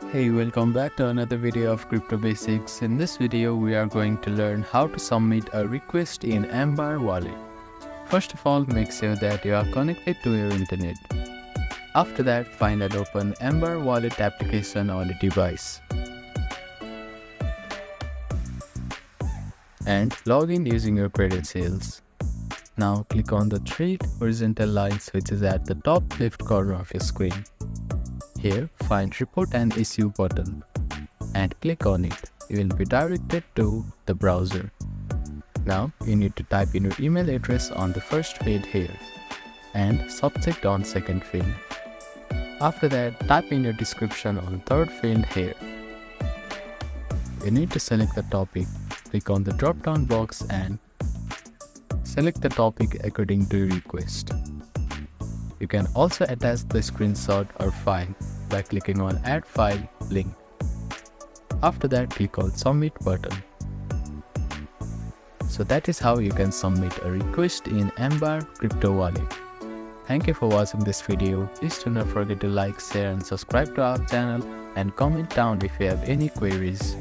Hey, welcome back to another video of Crypto Basics. In this video, we are going to learn how to submit a request in Ambire Wallet. First of all, make sure that you are connected to your internet. After that, find and open Ambire Wallet application on a device. And log in using your credentials. Now click on the three horizontal lines which is at the top left corner of your screen. Here, find Report and Issue button and click on it. You will be directed to the browser. Now, you need to type in your email address on the first field here and subject on second field. After that, type in your description on third field here. You need to select the topic. Click on the drop-down box and select the topic according to your request. You can also attach the screenshot or file by clicking on Add File link. After that, click on Submit button. So that is how you can submit a request in Ambire Crypto Wallet. Thank you for watching this video. Please do not forget to like, share and subscribe to our channel and comment down if you have any queries.